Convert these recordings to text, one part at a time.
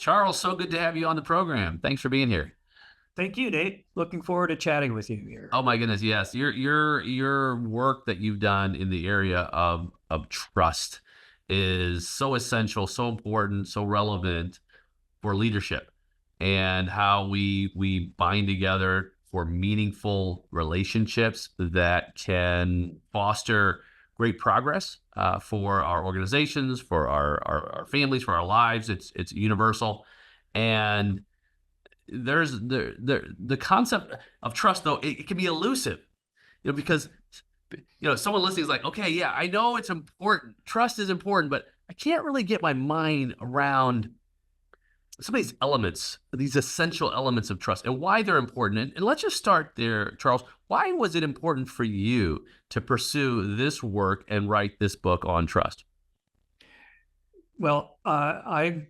Charles, so good to have you on the program. Thanks for being here. Thank you, Nate. Looking forward to chatting with you here. Oh my goodness, yes. Your work that you've done in the area of trust is so essential, so important, so relevant for leadership and how we bind together for meaningful relationships that can foster great progress for our organizations, for our families, for our lives. It's universal. And there's the concept of trust, though, it can be elusive, because someone listening is like, okay, yeah, I know it's important, trust is important, but I can't really get my mind around some of these elements, these essential elements of trust and why they're important. And let's just start there, Charles. Why was it important for you to pursue this work and write this book on trust? Well, I,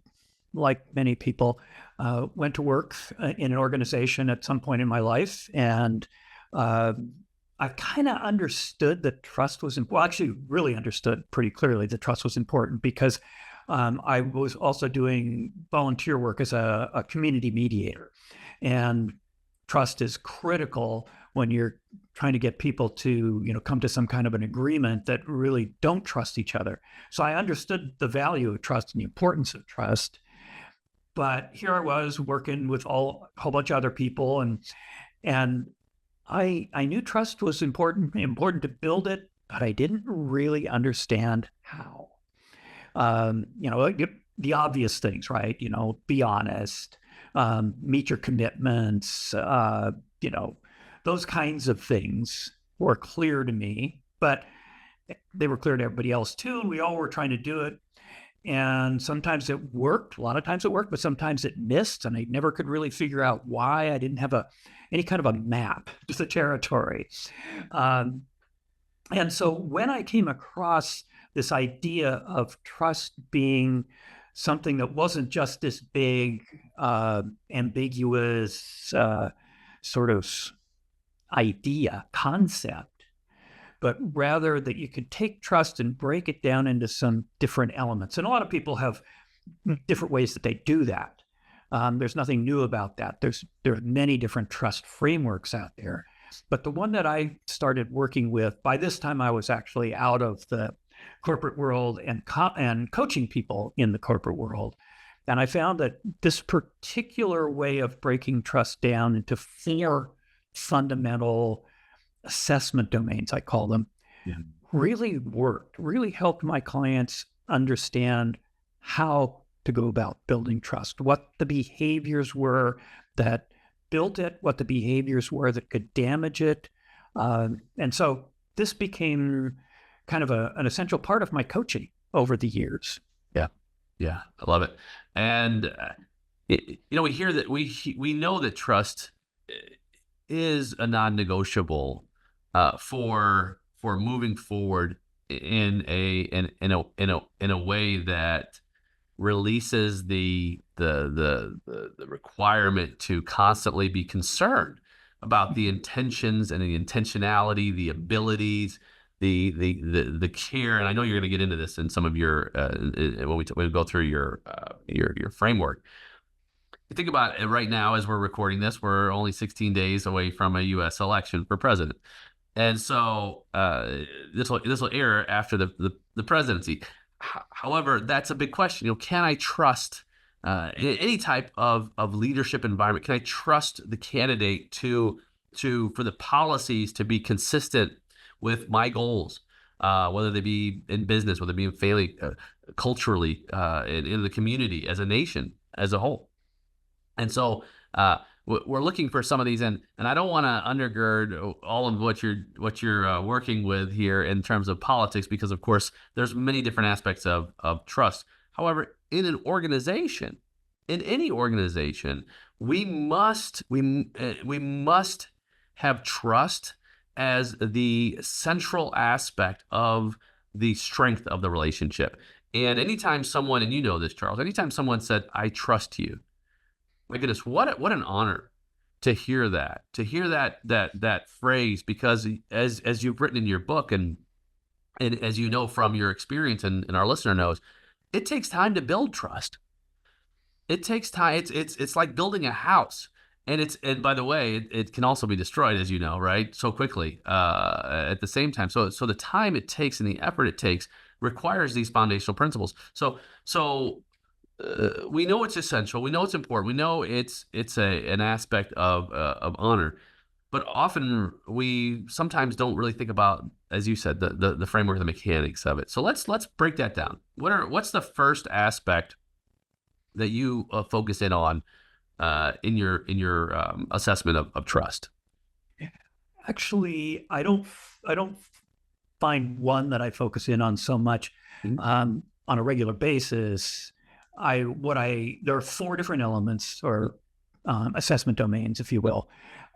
like many people, went to work in an organization at some point in my life, and I kind of understood that trust was important. Well, actually, really understood pretty clearly that trust was important because I was also doing volunteer work as a community mediator. And trust is critical when you're trying to get people to, come to some kind of an agreement that really don't trust each other. So I understood the value of trust and the importance of trust. But here I was working with a whole bunch of other people, and I knew trust was important to build it, but I didn't really understand how. The obvious things, right? Be honest, meet your commitments, those kinds of things were clear to me, but they were clear to everybody else too. And we all were trying to do it. And sometimes it worked. A lot of times it worked, but sometimes it missed. And I never could really figure out why. I didn't have any kind of a map to the territory. And so when I came across this idea of trust being something that wasn't just this big, ambiguous sort of concept, but rather that you could take trust and break it down into some different elements. And a lot of people have different ways that they do that. There's nothing new about that. There are many different trust frameworks out there. But the one that I started working with, by this time I was actually out of the corporate world and coaching people in the corporate world. And I found that this particular way of breaking trust down into 4 fundamental assessment domains, I call them, really worked, really helped my clients understand how to go about building trust, what the behaviors were that built it, what the behaviors were that could damage it. And so this became kind of an essential part of my coaching over the years. Yeah, I love it. And we hear that we know that trust is a non-negotiable for moving forward in a way that releases the requirement to constantly be concerned about the intentions and the intentionality, the abilities, the care. And I know you're going to get into this in some of your when we go through your framework. You think about it right now as we're recording this, we're only 16 days away from a U.S. election for president. And so this will air after the presidency. However, that's a big question. Can I trust in any type of leadership environment? Can I trust the candidate for the policies to be consistent with my goals, whether they be in business, whether they be in family, culturally, in the community, as a nation, as a whole? And so we're looking for some of these, and I don't want to undergird all of what you're working with here in terms of politics, because of course there's many different aspects of trust. However, in an organization, in any organization, we must have trust as the central aspect of the strength of the relationship. And anytime someone, and you know this, Charles, anytime someone said, "I trust you," my goodness, what an honor to hear that phrase, because as you've written in your book, and as you know from your experience, and our listener knows, it takes time to build trust. it takes time. It's like building a house. And by the way, it can also be destroyed, as you know, right? So quickly, at the same time. So the time it takes and the effort it takes requires these foundational principles. So we know it's essential. We know it's important. We know it's an aspect of honor. But often we sometimes don't really think about, as you said, the framework, the mechanics of it. So let's break that down. What's the first aspect that you focus in on in your assessment of trust? Actually, I don't find one that I focus in on so much Mhm. on a regular basis. There are four different elements or assessment domains, if you will.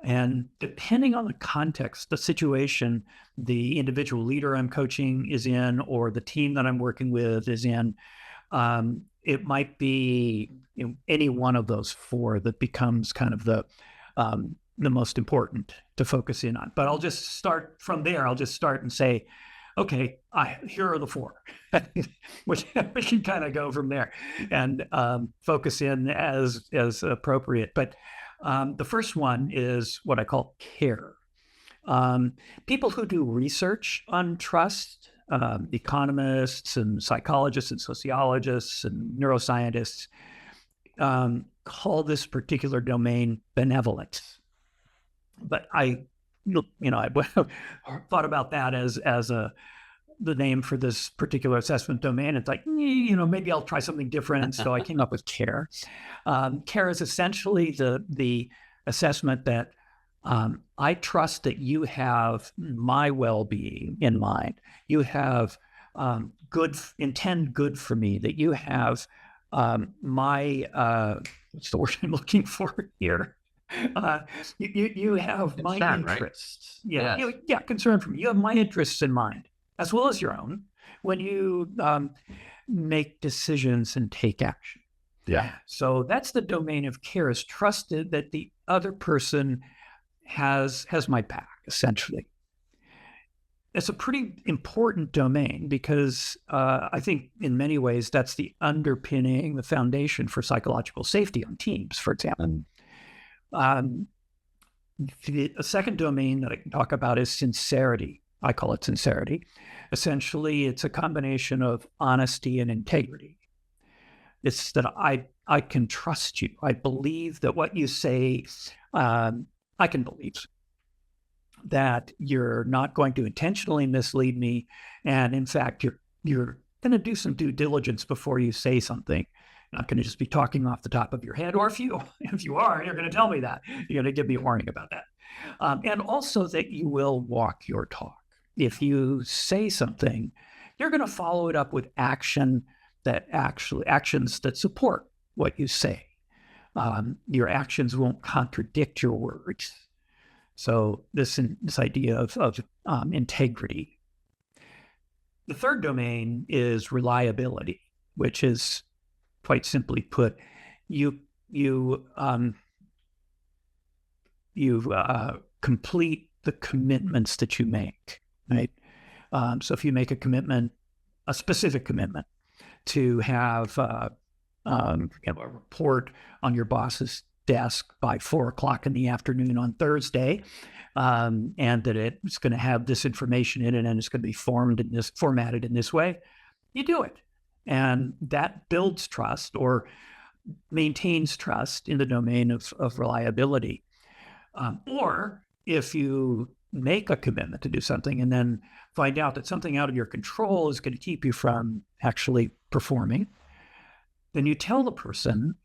And depending on the context, the situation, the individual leader I'm coaching is in, or the team that I'm working with is in, it might be any one of those four that becomes kind of the most important to focus in on. But I'll just start from there. I'll just start and say, okay, here are the four, which we can kind of go from there and focus in as appropriate. But the first one is what I call care. People who do research on trust, economists and psychologists and sociologists and neuroscientists, call this particular domain benevolence. But I thought about that as the name for this particular assessment domain. It's like, maybe I'll try something different. So I came up with care. Care is essentially the assessment that I trust that you have my well-being in mind. You have intend good for me, that you have my, what's the word I'm looking for here? You have my Concern, right? interests. Yeah, Yes. concern for me. You have my interests in mind, as well as your own, when you make decisions and take action. Yeah. So that's the domain of care, is trusted that the other person has my back, essentially. It's a pretty important domain because I think in many ways that's the underpinning, the foundation for psychological safety on teams, for example. The second domain that I can talk about is sincerity. I call it sincerity. Essentially, it's a combination of honesty and integrity. It's that I can trust you. I believe that what you say, I can believe that you're not going to intentionally mislead me, and in fact, you're going to do some due diligence before you say something. You're not going to just be talking off the top of your head, or if you are, you're going to tell me that. You're going to give me a warning about that, and also that you will walk your talk. If you say something, you're going to follow it up with actions that support what you say. Your actions won't contradict your words. So this idea of integrity. The third domain is reliability, which is, quite simply put, you complete the commitments that you make, right? So if you make a commitment, a specific commitment, to have a report on your boss's desk by 4:00 in the afternoon on Thursday, and that it's going to have this information in it and it's going to be formatted in this way, you do it. And that builds trust or maintains trust in the domain of reliability. Or if you make a commitment to do something and then find out that something out of your control is going to keep you from actually performing, then you tell the person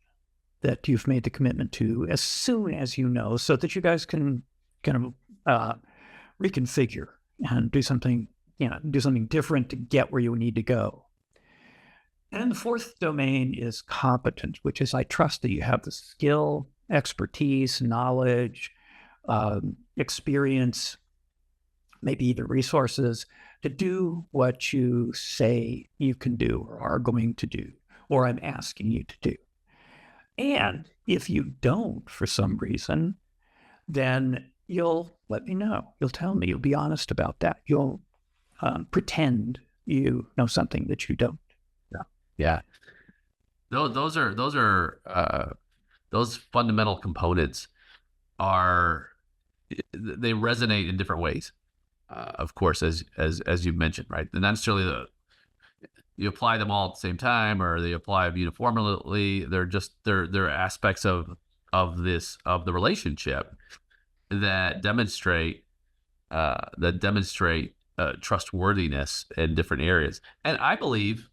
that you've made the commitment to as soon as you know, so that you guys can kind of reconfigure and do something different to get where you need to go. And the fourth domain is competence, which is I trust that you have the skill, expertise, knowledge, experience, maybe the resources to do what you say you can do or are going to do, or I'm asking you to do. And if you don't, for some reason, then you'll let me know. You'll tell me. You'll be honest about that. You'll pretend you know something that you don't. Yeah. those fundamental components are they resonate in different ways. Of course, as you mentioned, right? And not necessarily you apply them all at the same time or they apply uniformly. They're aspects of the relationship that demonstrate trustworthiness in different areas. And I believe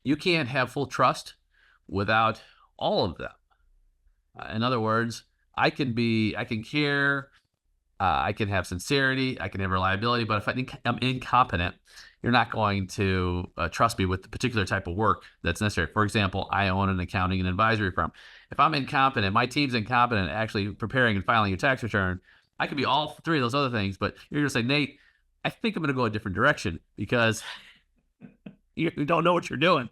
you can't have full trust without all of them. In other words, I can care, I can have sincerity, I can have reliability, but if I'm incompetent, you're not going to trust me with the particular type of work that's necessary. For example, I own an accounting and advisory firm. If I'm incompetent, my team's incompetent at actually preparing and filing your tax return, I could be all three of those other things, but you're going to say, Nate, I think I'm going to go a different direction because you don't know what you're doing.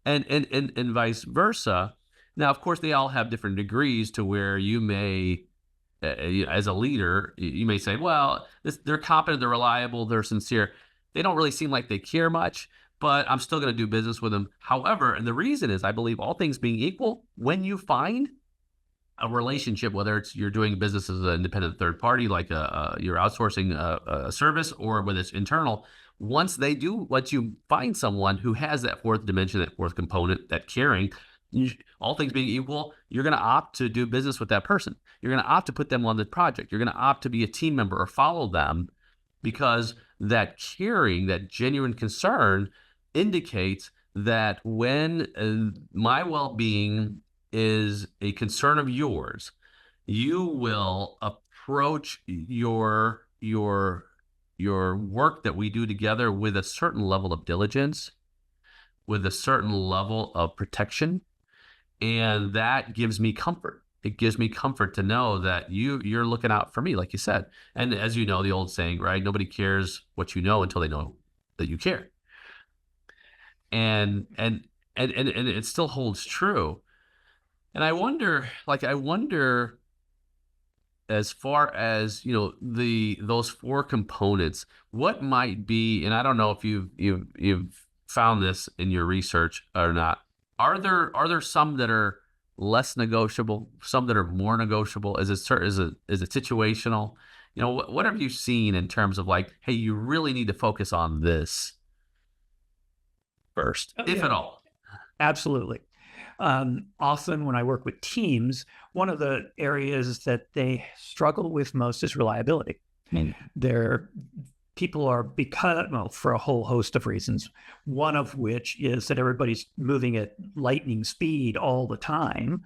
And vice versa. Now, of course, they all have different degrees to where you may, as a leader, you may say, well, they're competent, they're reliable, they're sincere. They don't really seem like they care much, but I'm still going to do business with them. However, and the reason is I believe all things being equal, when you find a relationship, whether it's you're doing business as an independent third party, like you're outsourcing a service, or whether it's internal, once you find someone who has that fourth dimension, that fourth component, that caring, all things being equal, you're going to opt to do business with that person. You're going to opt to put them on the project. You're going to opt to be a team member or follow them because that caring, that genuine concern indicates that when my well-being is a concern of yours, you will approach your work that we do together with a certain level of diligence, with a certain level of protection. And that gives me comfort. It gives me comfort to know that you're looking out for me, like you said. And as you know, the old saying, right? Nobody cares what you know until they know that you care. And it still holds true. And I wonder, as far as those four components, what might be, and I don't know if you've found this in your research or not. Are there some that are less negotiable, some that are more negotiable? Is it situational? What have you seen in terms of like, hey, you really need to focus on this first, if at all? Absolutely. Often when I work with teams, one of the areas that they struggle with most is reliability. People are, for a whole host of reasons, one of which is that everybody's moving at lightning speed all the time,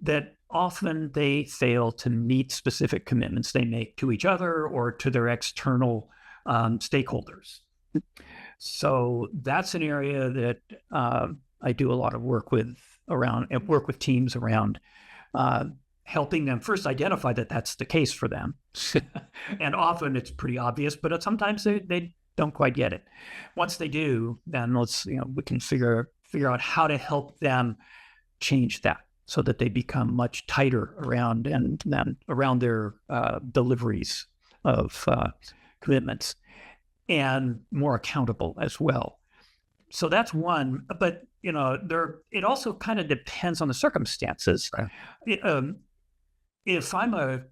that often they fail to meet specific commitments they make to each other or to their external stakeholders. So that's an area that I do a lot of work with teams around helping them first identify that that's the case for them. And often it's pretty obvious, but sometimes they don't quite get it. Once they do, then we can figure out how to help them change that so that they become much tighter around their deliveries of commitments and more accountable as well. So that's one, but it also kind of depends on the circumstances. Right. If I'm an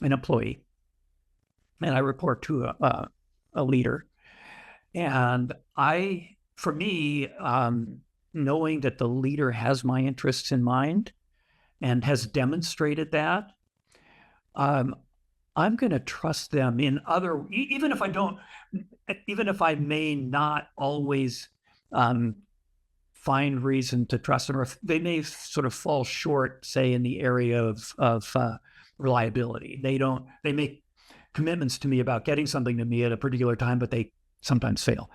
employee and I report to a leader, and knowing that the leader has my interests in mind and has demonstrated that, I'm going to trust them even if I may not always find reason to trust them, or if they may sort of fall short, say in the area of reliability. They make commitments to me about getting something to me at a particular time, but they sometimes fail.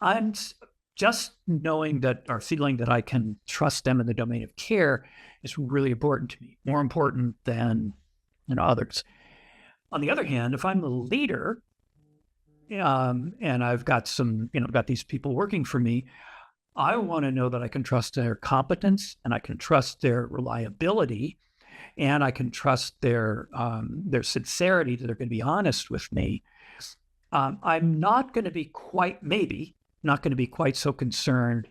I'm just knowing that, or feeling that I can trust them in the domain of care is really important to me, more important than others. On the other hand, if I'm the leader, and I've got got these people working for me, I want to know that I can trust their competence, and I can trust their reliability, and I can trust their sincerity, that they're going to be honest with me. I'm not going to be quite, maybe not going to be quite so concerned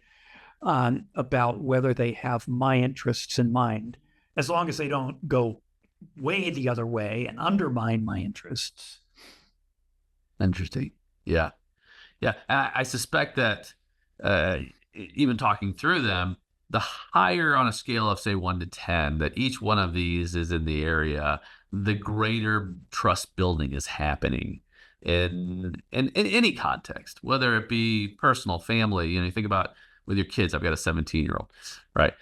about whether they have my interests in mind, as long as they don't go way the other way and undermine my interests. Interesting. Yeah. Yeah. I suspect that even talking through them, the higher on a scale of, say, 1 to 10, that each one of these is in the area, the greater trust building is happening in any context, whether it be personal, family. You think about with your kids. I've got a 17-year-old, right?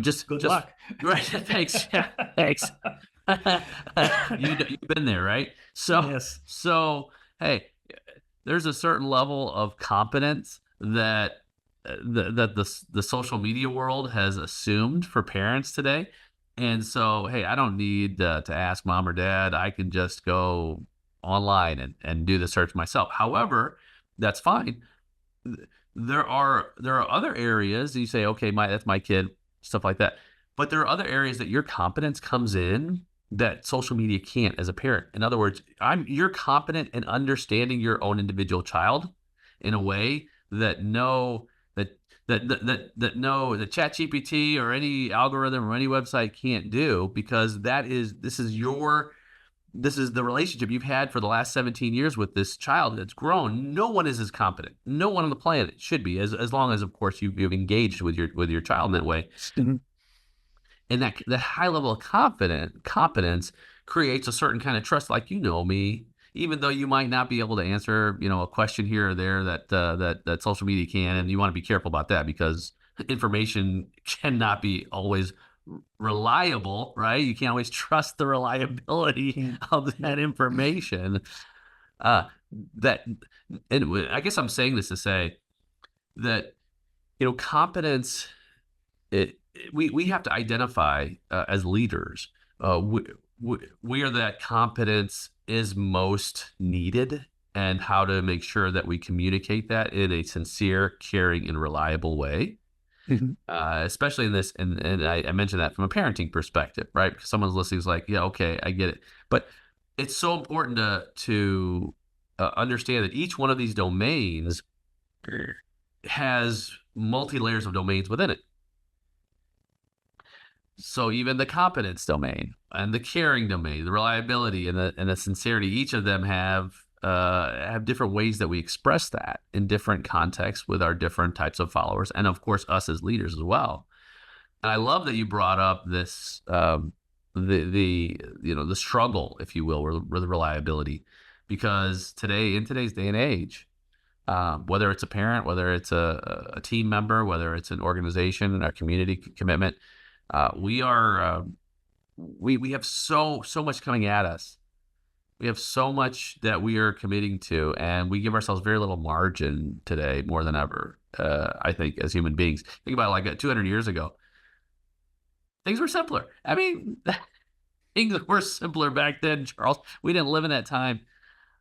Just Good luck. Right. Thanks. Yeah, thanks. You've been there, right? Yes. So, hey, there's a certain level of competence that the social media world has assumed for parents today. And so, hey, I don't need to ask mom or dad. I can just go online and do the search myself. However, that's fine. There are other areas you say, okay, that's my kid, stuff like that. But there are other areas that your competence comes in that social media can't as a parent. In other words, you're competent in understanding your own individual child in a way that the ChatGPT or any algorithm or any website can't do, because this is the relationship you've had for the last 17 years with this child that's grown. No one is as competent. No one on the planet should be, as long as, of course, you've engaged with your child in that way. Mm-hmm. And that high level of competence creates a certain kind of trust, like, me, even though you might not be able to answer, a question here or there that social media can, and you want to be careful about that, because information cannot be always reliable, right? You can't always trust the reliability of that information. And I guess I'm saying this to say that, competence, we have to identify as leaders where that competence is most needed, and how to make sure that we communicate that in a sincere, caring, and reliable way. Mm-hmm. Especially in this, and I mentioned that from a parenting perspective, right? Because someone's listening is like, yeah, okay, I get it. But it's so important to understand that each one of these domains has multi-layers of domains within it. So even the competence domain and the caring domain, the reliability and the sincerity, each of them have different ways that we express that in different contexts with our different types of followers, and of course us as leaders as well. And I love that you brought up this the struggle, if you will, with reliability, because in today's day and age, whether it's a parent, whether it's a team member, whether it's an organization and our community commitment, we have so much coming at us. We have so much that we are committing to, and we give ourselves very little margin today, more than ever. I think, as human beings, think about it, like 200 years ago, things were simpler. I mean, things were simpler back then, Charles. We didn't live in that time.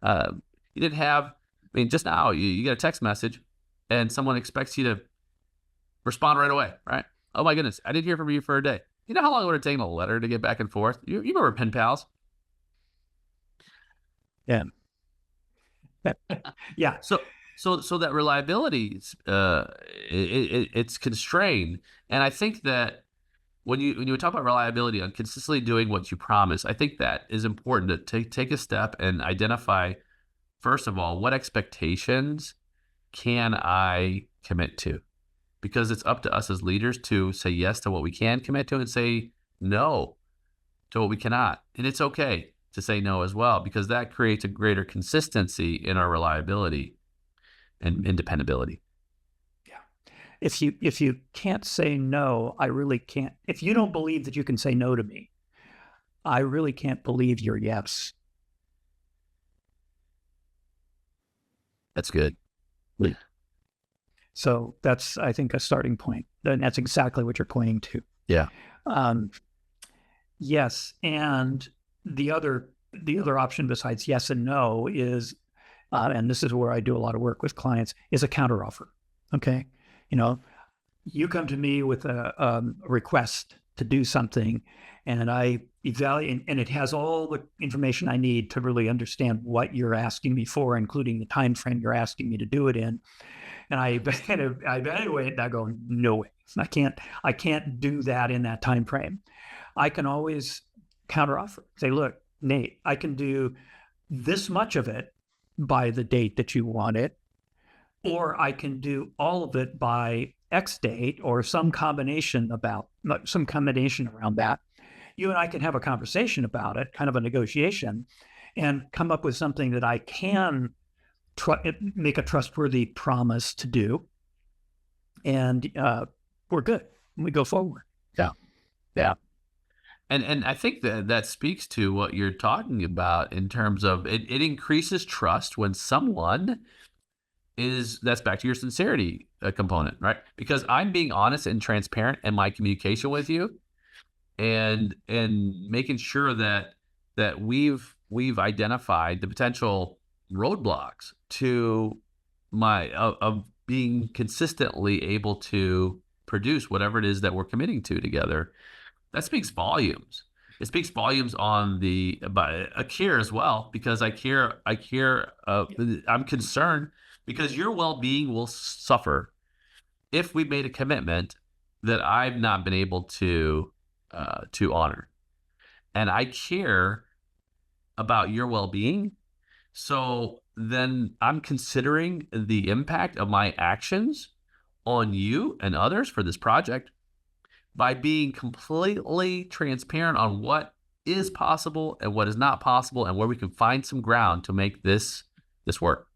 You didn't have. I mean, just now you get a text message, and someone expects you to respond right away, right? Oh my goodness, I didn't hear from you for a day. You know how long it would have taken a letter to get back and forth? You remember pen pals? Yeah. Yeah. So that reliability, it's constrained, and I think that when you talk about reliability on consistently doing what you promise, I think that is important to take a step and identify, first of all, what expectations can I commit to? Because it's up to us as leaders to say yes to what we can commit to and say no to what we cannot. And it's okay to say no as well, because that creates a greater consistency in our reliability and dependability. Yeah. If you can't say no, I really can't. If you don't believe that you can say no to me, I really can't believe your yes. That's good. Yeah. So that's, I think, a starting point. And that's exactly what you're pointing to. Yeah. Yes. And the other option besides yes and no is, and this is where I do a lot of work with clients, is a counteroffer. Okay. You come to me with a request to do something, and I evaluate, and it has all the information I need to really understand what you're asking me for, including the time frame you're asking me to do it in. And I evaluate it, and I go, no way, I can't do that in that time frame. I can always counteroffer, say, look, Nate, I can do this much of it by the date that you want it, or I can do all of it by X date, or some combination around that. You and I can have a conversation about it, kind of a negotiation, and come up with something that I can make a trustworthy promise to do, and we're good. We go forward. Yeah, yeah. And I think that speaks to what you're talking about in terms of it increases trust when someone that's back to your sincerity component, right? Because I'm being honest and transparent in my communication with you, and making sure that we've identified the potential roadblocks to of being consistently able to produce whatever it is that we're committing to together. That speaks volumes. It speaks volumes on a care as well, because I care. I'm concerned because your well-being will suffer if we made a commitment that I've not been able to honor, and I care about your well-being. So then I'm considering the impact of my actions on you and others for this project by being completely transparent on what is possible and what is not possible, and where we can find some ground to make this work.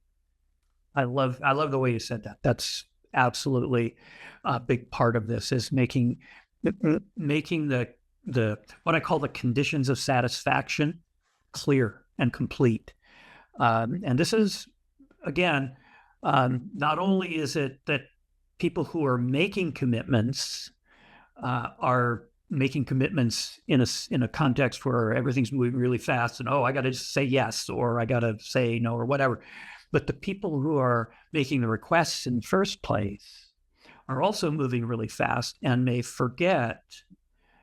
I love the way you said that. That's absolutely a big part of this, is making the what I call the conditions of satisfaction clear and complete. And this is, again, not only is it that people who are making commitments are making commitments in a context where everything's moving really fast, and I got to just say yes, or I got to say no, or whatever. But the people who are making the requests in the first place are also moving really fast, and may forget,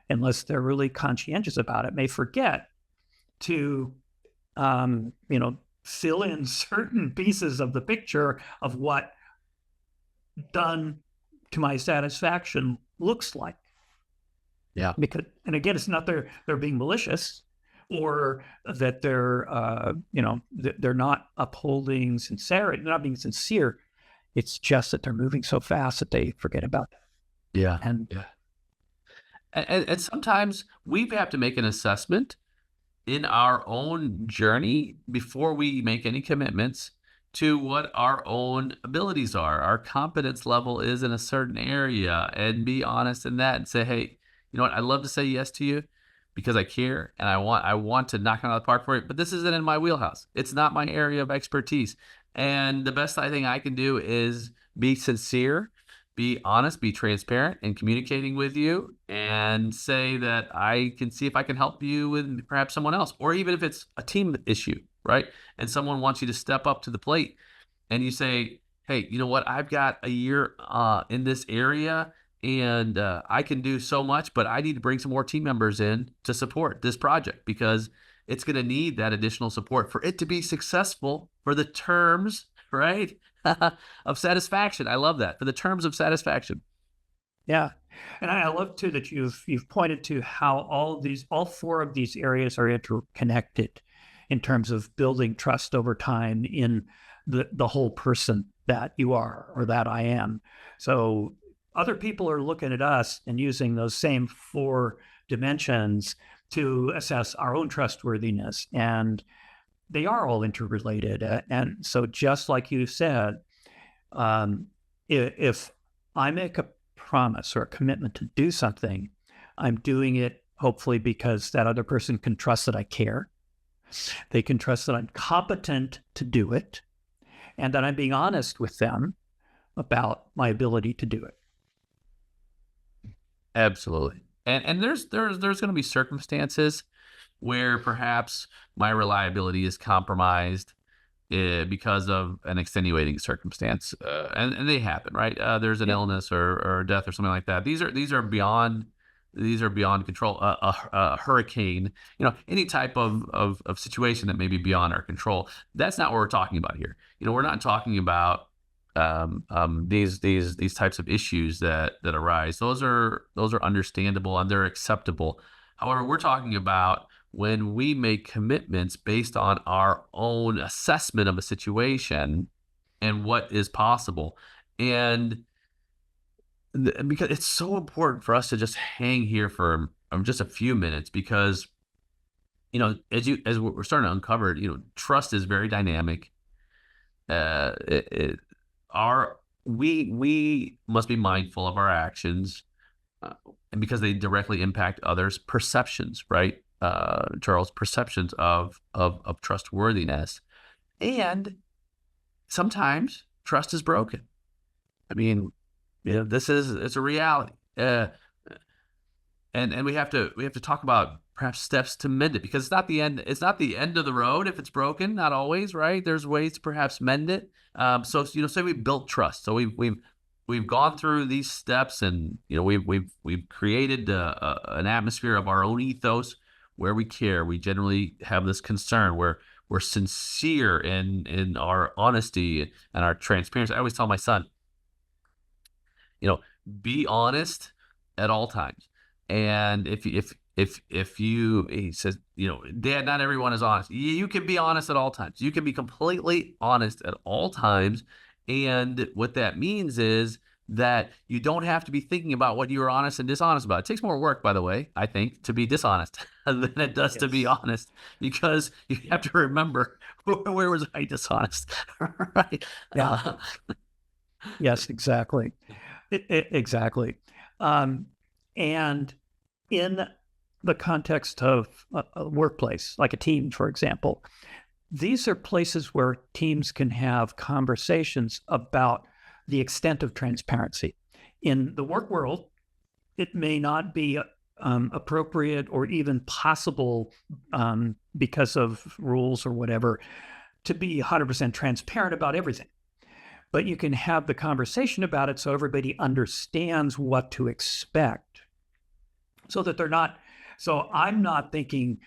unless they're really conscientious about it, may forget to fill in certain pieces of the picture of what done to my satisfaction looks like. Yeah. Because, and again, it's not they're being malicious, or that they're not upholding sincerity, they're not being sincere. It's just that they're moving so fast that they forget about that. Yeah. And yeah. And sometimes we have to make an assessment in our own journey before we make any commitments to what our own abilities are, our competence level is in a certain area, and be honest in that and say, hey, you know what? I'd love to say yes to you because I care and I want to knock it out of the park for you, but this isn't in my wheelhouse. It's not my area of expertise. And the best thing I can do is be sincere, be honest, be transparent in communicating with you, and say that I can see if I can help you with perhaps someone else, or even if it's a team issue, right? And someone wants you to step up to the plate, and you say, hey, you know what? I've got a year in this area, and I can do so much, but I need to bring some more team members in to support this project because it's going to need that additional support for it to be successful, for the terms, right, of satisfaction. I love that, for the terms of satisfaction. Yeah. And I love too that you've pointed to how all four of these areas are interconnected in terms of building trust over time in the whole person that you are, or that I am. So other people are looking at us and using those same four dimensions to assess our own trustworthiness, and they are all interrelated. And so, just like you said, if I make a promise or a commitment to do something, I'm doing it hopefully because that other person can trust that I care. They can trust that I'm competent to do it, and that I'm being honest with them about my ability to do it. Absolutely. And there's going to be circumstances where perhaps my reliability is compromised because of an extenuating circumstance, and they happen, right? There's an illness or death or something like that. These are beyond these are beyond control. A hurricane, any type of situation that may be beyond our control. That's not what we're talking about here. We're not talking about these types of issues that arise. Those are understandable and they're acceptable. However, we're talking about when we make commitments based on our own assessment of a situation and what is possible. And because it's so important for us to just hang here for just a few minutes, because as we're starting to uncover it, trust is very dynamic. We must be mindful of our actions, and because they directly impact others' perceptions, right? Charles, perceptions of trustworthiness. And sometimes trust is broken. I mean, it's a reality. And we have to talk about perhaps steps to mend it, because it's not the end of the road if it's broken. Not always, right? There's ways to perhaps mend it. So say we built trust. So we've gone through these steps, and we've created an atmosphere of our own ethos where we care. We generally have this concern where we're sincere in our honesty and our transparency. I always tell my son, be honest at all times. And if he says, Dad, not everyone is honest. You can be honest at all times. You can be completely honest at all times. And what that means is that you don't have to be thinking about what you are honest and dishonest about. It takes more work, by the way, I think, to be dishonest than it does to be honest, because you have to remember, where was I dishonest? Right? Yeah. Yes, exactly. Exactly. And in the context of a workplace, like a team, for example, these are places where teams can have conversations about the extent of transparency. In the work world, it may not be appropriate or even possible, because of rules or whatever, to be 100% transparent about everything. But you can have the conversation about it so everybody understands what to expect, so that they're not. So I'm not thinking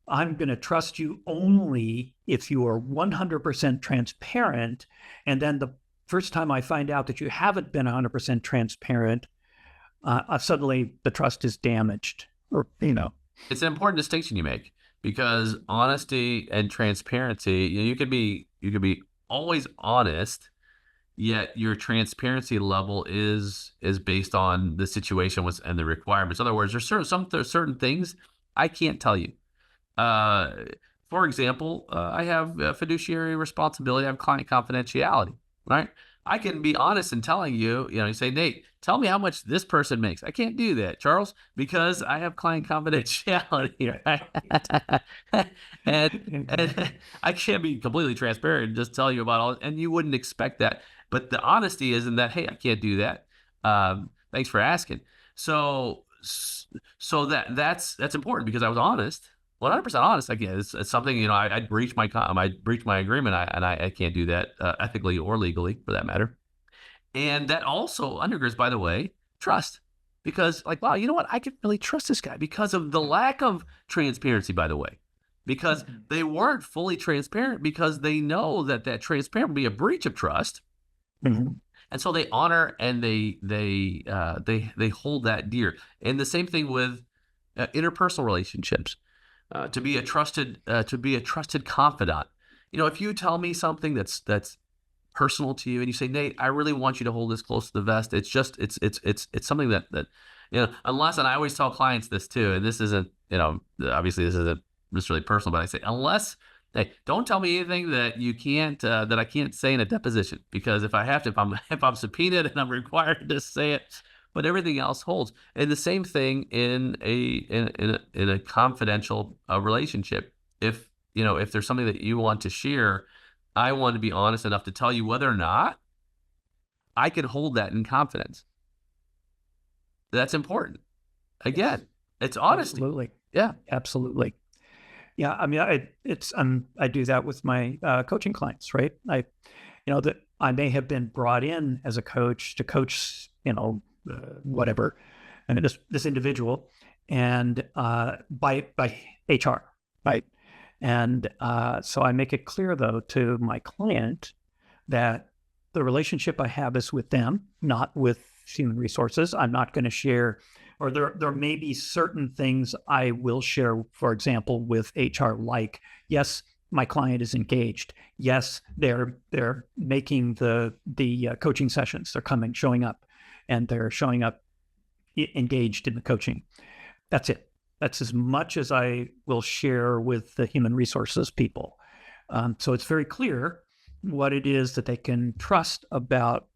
I'm going to trust you only if you are 100% transparent. And then the first time I find out that you haven't been 100% transparent, suddenly the trust is damaged. It's an important distinction you make, because honesty and transparency, you could be always honest, yet your transparency level is based on the situation and the requirements. In other words, there's certain things I can't tell you. For example, I have a fiduciary responsibility. I have client confidentiality, right? I can be honest in telling you, you say, Nate, tell me how much this person makes. I can't do that, Charles, because I have client confidentiality, right? and I can't be completely transparent and just tell you about all, and you wouldn't expect that. But the honesty is in that, hey, I can't do that. Thanks for asking. So that's important, because I was honest. 100% honest. Again, it's something, I breached my agreement, and I can't do that ethically or legally, for that matter. And that also undergirds, by the way, trust, because wow, you know what? I can really trust this guy because of the lack of transparency, by the way, because they weren't fully transparent, because they know that transparent would be a breach of trust. Mm-hmm. And so they honor and they hold that dear. And the same thing with interpersonal relationships. To be a trusted confidant. If you tell me something that's personal to you, and you say, Nate, I really want you to hold this close to the vest. It's something that unless, and I always tell clients this too, and this isn't, obviously this isn't necessarily personal, but I say, unless, hey, don't tell me anything that you can't, that I can't say in a deposition, because if I have to, if I'm subpoenaed and I'm required to say it, but everything else holds. And the same thing in a confidential relationship. If there's something that you want to share, I want to be honest enough to tell you whether or not I can hold that in confidence. That's important. Again, it's honesty. Absolutely. Yeah, absolutely. Yeah, I mean, I do that with my coaching clients, right? That I may have been brought in as a coach to coach, whatever, mean, this individual, and by HR, right? And so I make it clear, though, to my client that the relationship I have is with them, not with human resources. I'm not going to share, or there may be certain things I will share, for example, with HR, like, yes, my client is engaged. Yes, they're making the coaching sessions. They're showing up, and they're showing up engaged in the coaching. That's it. That's as much as I will share with the human resources people. So it's very clear what it is that they can trust about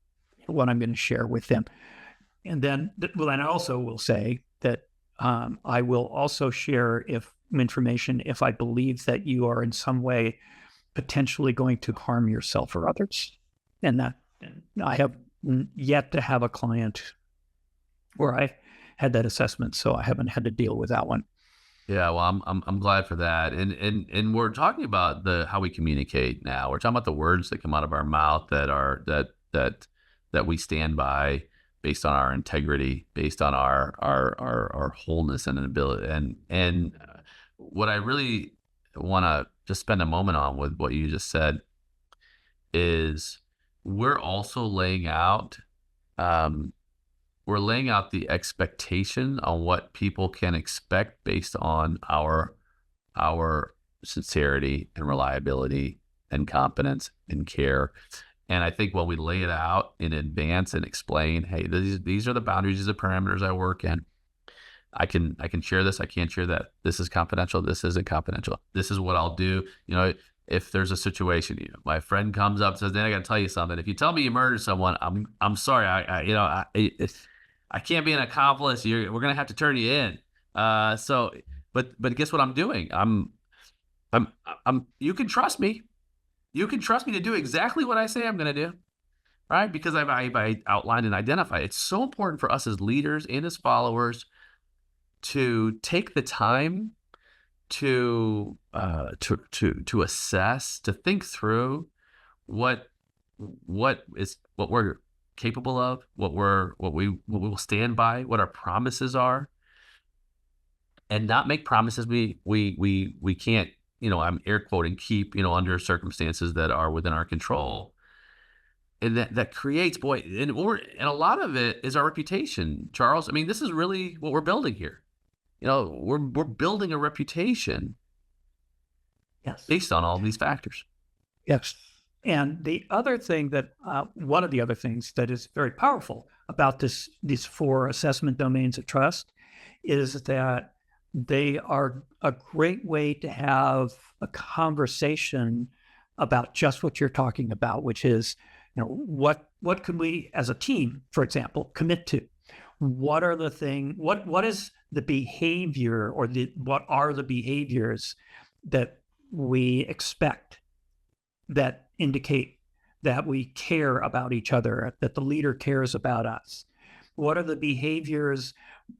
what I'm going to share with them. And then, I also will say that I will also share information if I believe that you are in some way potentially going to harm yourself or others. And I have yet to have a client where I had that assessment, so I haven't had to deal with that one. Yeah, well, I'm glad for that. And we're talking about how we communicate now. We're talking about the words that come out of our mouth that we stand by, based on our integrity, based on our wholeness and ability. And what I really want to just spend a moment on with what you just said is we're also laying out the expectation on what people can expect based on our sincerity and reliability and competence and care. And I think when we lay it out in advance and explain, hey, these are the boundaries, these are the parameters I work in. I can share this, I can't share that. This is confidential, this isn't confidential. This is what I'll do. If there's a situation, my friend comes up and says, Dan, I got to tell you something. If you tell me you murdered someone, I'm sorry. I can't be an accomplice. We're going to have to turn you in. But guess what I'm doing? You can trust me. You can trust me to do exactly what I say I'm going to do, right? Because I outlined and identified. It's so important for us as leaders and as followers to take the time to assess, to think through what we're capable of, what we will stand by, what our promises are, and not make promises we can't, I'm air quoting, keep, under circumstances that are within our control. And that creates, and a lot of it is our reputation, Charles. I mean, this is really what we're building here. We're building a reputation, yes, based on all these factors. Yes. And the other thing that one of the other things that is very powerful about these 4 assessment domains of trust is that they are a great way to have a conversation about just what you're talking about, which is, what can we as a team, for example, commit to? What are the what is the behavior, or what are the behaviors that we expect that indicate that we care about each other, that the leader cares about us? What are the behaviors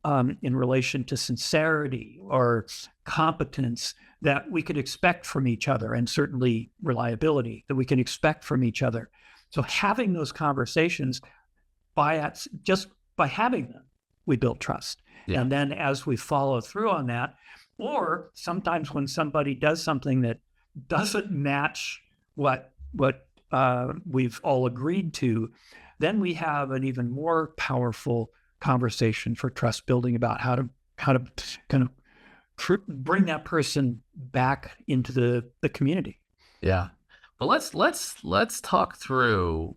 in relation to sincerity or competence that we could expect from each other, and certainly reliability that we can expect from each other? So having those conversations, just by having them, we build trust. Yeah. And then as we follow through on that, or sometimes when somebody does something that doesn't match what we've all agreed to, then we have an even more powerful conversation for trust building about how to kind of bring that person back into the community. Yeah. Well, let's talk through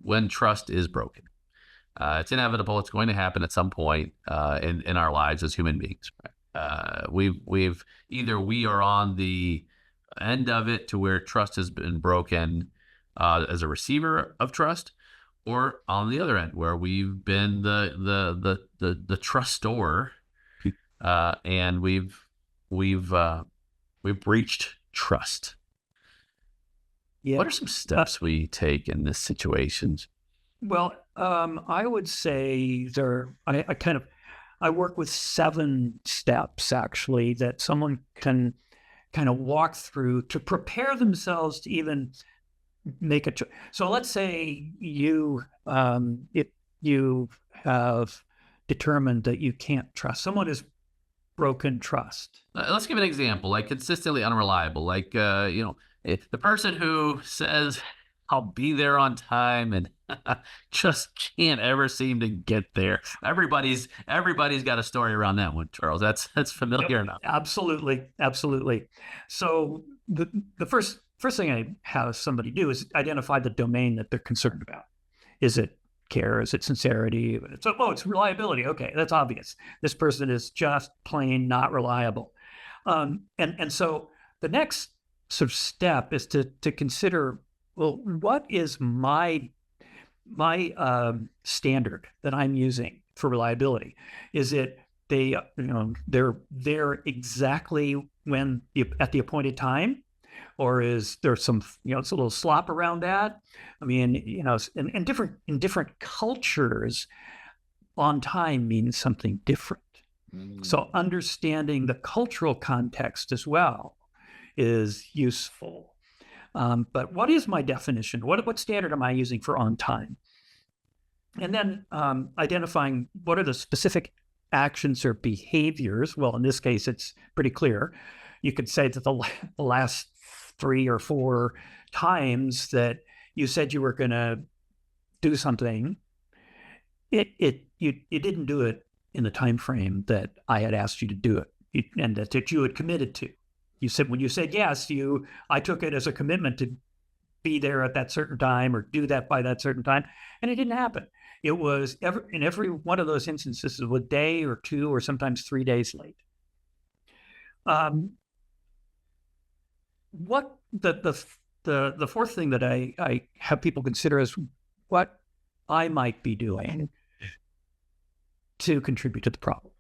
when trust is broken. It's inevitable. It's going to happen at some point in our lives as human beings. We've either we are on the end of it to where trust has been broken as a receiver of trust, or on the other end where we've been the trustor, and we've breached trust. Yeah. What are some steps we take in this situations? Well, I would say I work with 7 steps actually that someone can kind of walk through to prepare themselves to even make a choice. So let's say if you have determined that you can't trust. Someone has broken trust. Let's give an example, like consistently unreliable. Like, the person who says, I'll be there on time and just can't ever seem to get there. Everybody's got a story around that one, Charles. That's familiar enough. Absolutely. Absolutely. So the first thing I have somebody do is identify the domain that they're concerned about. Is it care? Is it sincerity? It's reliability. Okay, that's obvious. This person is just plain not reliable. And so the next sort of step is to consider, well, what is my standard that I'm using for reliability? Is it they're there exactly at the appointed time? Or is there some, it's a little slop around that? I mean, in different cultures, on time means something different. So understanding the cultural context as well is useful. But what is my definition? What standard am I using for on time? And then identifying what are the specific actions or behaviors. Well, in this case, it's pretty clear. You could say that the last 3 or 4 times that you said you were going to do something, you didn't do it in the time frame that I had asked you to do it, and that you had committed to. You said when you said yes, I took it as a commitment to be there at that certain time or do that by that certain time, and it didn't happen. It was in every one of those instances, it was a day or 2 or sometimes 3 days late. What the fourth thing that I have people consider is what I might be doing to contribute to the problem.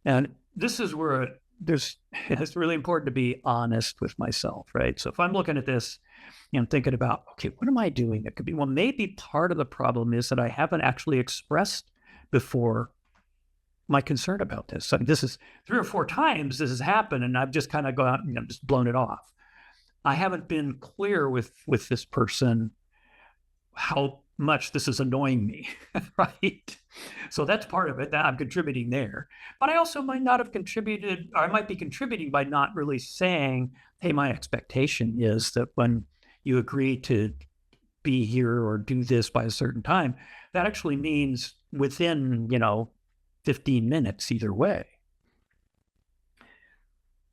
And this is where it's really important to be honest with myself, right? So if I'm looking at this, I'm thinking about, okay, what am I doing? That could be, well, maybe part of the problem is that I haven't actually expressed before my concern about this. So this is 3 or 4 times this has happened, and I've just kind of gone, just blown it off. I haven't been clear with this person how much this is annoying me, right? So that's part of it, that I'm contributing there. But I also might not have contributed, or I might be contributing by not really saying, hey, my expectation is that when you agree to be here or do this by a certain time, that actually means within, 15 minutes either way.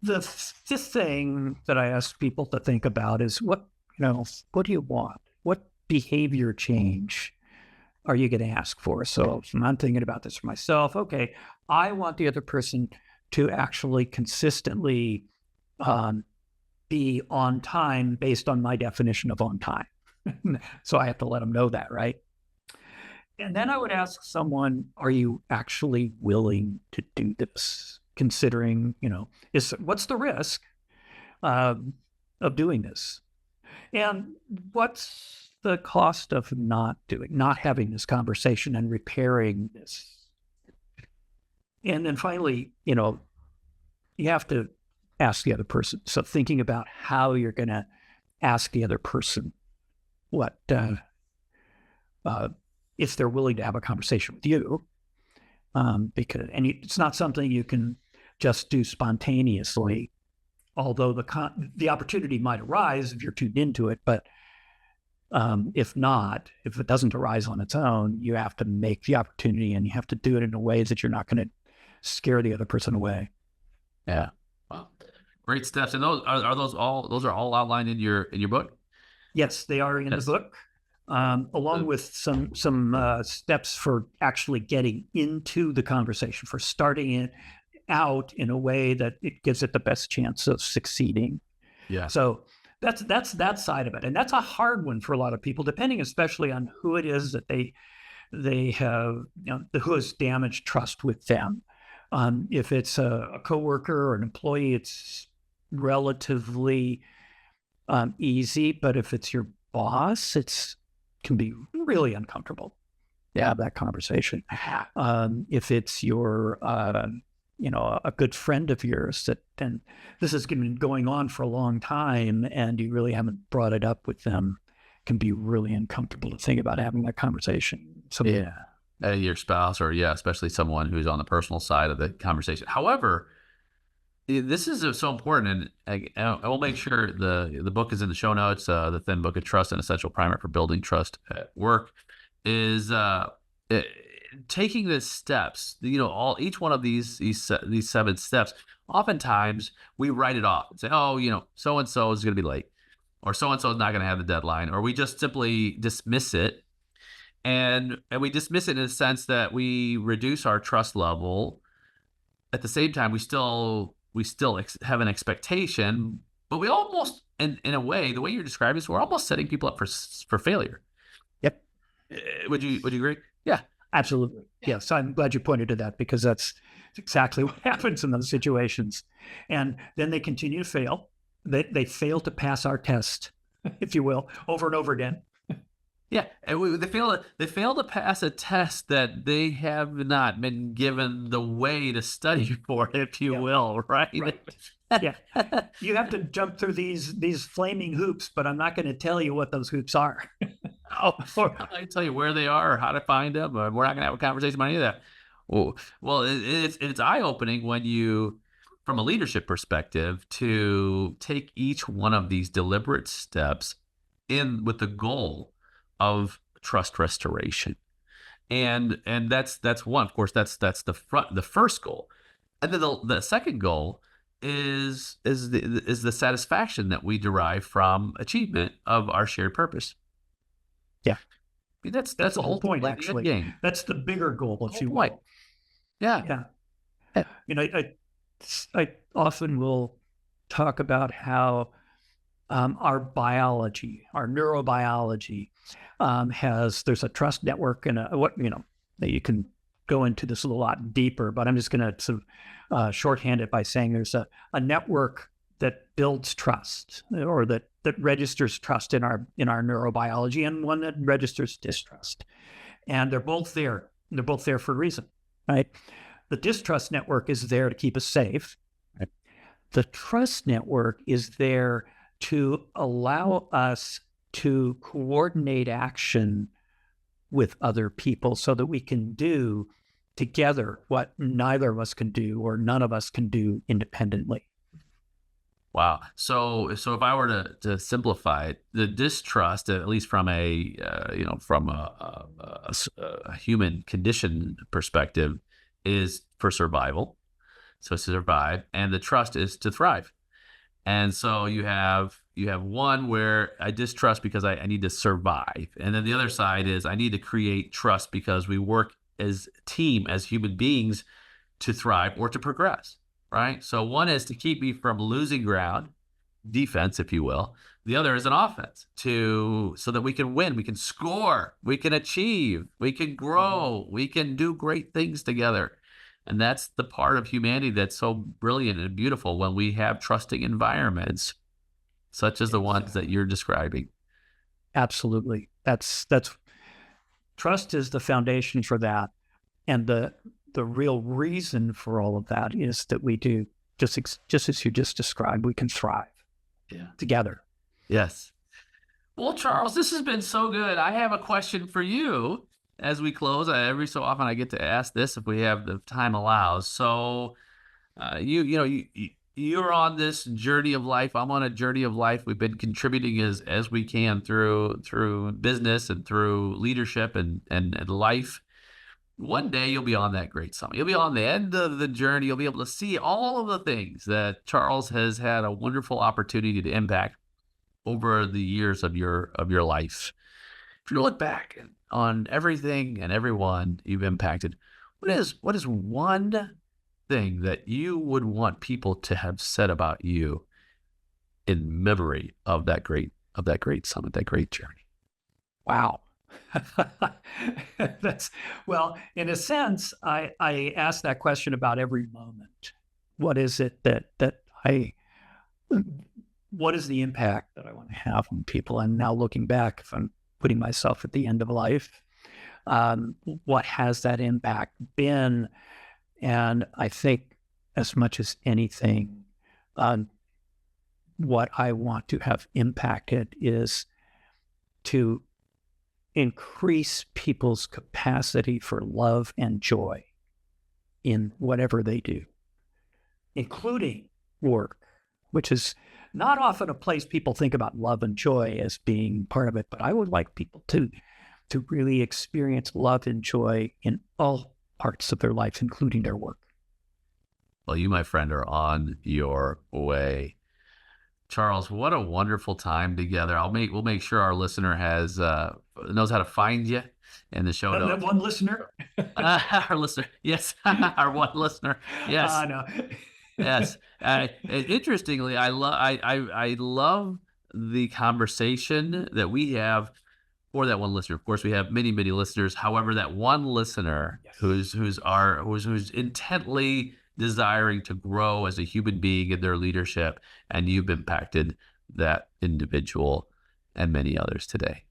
The fifth thing that I ask people to think about is what do you want? What behavior change are you going to ask for? So if I'm thinking about this for myself, okay, I want the other person to actually consistently be on time based on my definition of on time. So I have to let them know that, right? And then I would ask someone, are you actually willing to do this? Considering, what's the risk of doing this? And what's the cost of not having this conversation and repairing this? And then finally, you have to ask the other person. So thinking about how you're going to ask the other person what, if they're willing to have a conversation with you, because it's not something you can just do spontaneously, although the opportunity might arise if you're tuned into it. But if it doesn't arise on its own, you have to make the opportunity, and you have to do it in a way that you're not going to scare the other person away. Yeah. Wow. Great steps. And those are all outlined in your book? Yes, they are in the book. Along with some steps for actually getting into the conversation, for starting it out in a way that it gives it the best chance of succeeding. Yeah. So that's that side of it, and that's a hard one for a lot of people, depending especially on who it is that they have, who has damaged trust with them. If it's a coworker or an employee, it's relatively easy, but if it's your boss, can be really uncomfortable to have that conversation. If it's your, a good friend of yours and this has been going on for a long time and you really haven't brought it up with them, can be really uncomfortable to think about having that conversation. So your spouse, or especially someone who's on the personal side of the conversation. However, this is so important, and I will make sure the book is in the show notes. The Thin Book of Trust, an essential primer for building trust at work, is eh, taking the steps. Each one of these 7 steps. Oftentimes, we write it off and say, "Oh, so and so is going to be late, or so and so is not going to have the deadline," or we just simply dismiss it, and we dismiss it in the sense that we reduce our trust level. At the same time, we still have an expectation, but we almost, in a way, the way you're describing this, we're almost setting people up for failure. Yep. Would you agree? Yeah. Absolutely. Yes. I'm glad you pointed to that, because that's exactly what happens in those situations. And then they continue to fail. They fail to pass our test, if you will, over and over again. Yeah, and they fail to pass a test that they have not been given the way to study for, if you will, right? Right. Yeah. You have to jump through these flaming hoops, but I'm not going to tell you what those hoops are. I tell you where they are or how to find them. We're not going to have a conversation about any of that. Well, it's eye-opening when you, from a leadership perspective, to take each one of these deliberate steps in with the goal of trust restoration, and that's one. Of course, that's the first goal, and then the second goal is the satisfaction that we derive from achievement of our shared purpose. Yeah. I mean, that's the whole point, ultimately the actually. game. That's the bigger goal, if you will. Point. Yeah. Yeah. I often will talk about how our biology, our neurobiology, there's a trust network, and that you can go into this a lot deeper, but I'm just going to sort of shorthand it by saying there's a network that builds trust, or that registers trust in our neurobiology, and one that registers distrust. And they're both there. They're both there for a reason, right? The distrust network is there to keep us safe. Right. The trust network is there to allow us to coordinate action with other people so that we can do together what neither of us can do, or none of us can do independently. Wow. So if I were to simplify it, the distrust, at least from a human condition perspective, is for survival. So to survive, and the trust is to thrive. And so you have one where I distrust because I need to survive, and then the other side is I need to create trust because we work as a team, as human beings, to thrive or to progress. Right? So one is to keep me from losing ground, defense, if you will. The other is an offense so that we can win, we can score, we can achieve, we can grow, we can do great things together. And that's the part of humanity that's so brilliant and beautiful when we have trusting environments, such as the ones that you're describing. Absolutely. That's trust is the foundation for that. And the real reason for all of that is that we do, just as you just described, we can thrive together. Yes. Well, Charles, this has been so good. I have a question for you as we close. Every so often I get to ask this if we have the time allows. So you're on this journey of life. I'm on a journey of life. We've been contributing as we can through business and through leadership and life. One day you'll be on that great summit. You'll be on the end of the journey. You'll be able to see all of the things that Charles has had a wonderful opportunity to impact over the years of your life. If you look back on everything and everyone you've impacted, what is one thing that you would want people to have said about you in memory of that great summit, that great journey? Wow. Well, in a sense, I ask that question about every moment. What is it what is the impact that I want to have on people? And now looking back, if I'm putting myself at the end of life, what has that impact been? And I think as much as anything, what I want to have impacted is to increase people's capacity for love and joy in whatever they do, including work, which is not often a place people think about love and joy as being part of it. But I would like people to really experience love and joy in all parts of their life, including their work. Well, you, my friend, are on your way. Charles, what a wonderful time together. We'll make sure our listener knows how to find you in the show notes. One listener, our listener, yes, our one listener, yes, no. yes. Interestingly, I love the conversation that we have for that one listener. Of course, we have many listeners. However, that one listener Yes. who's intently desiring to grow as a human being in their leadership, and you've impacted that individual and many others today.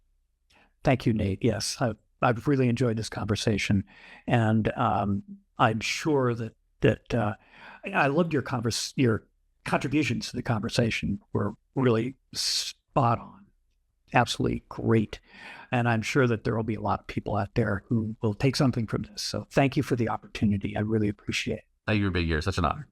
Thank you, Nate. Yes, I've really enjoyed this conversation, and I'm sure that I loved your contributions to the conversation were really spot on, absolutely great, and I'm sure that there will be a lot of people out there who will take something from this. So thank you for the opportunity. I really appreciate it. Thank you for being here. Such an honor.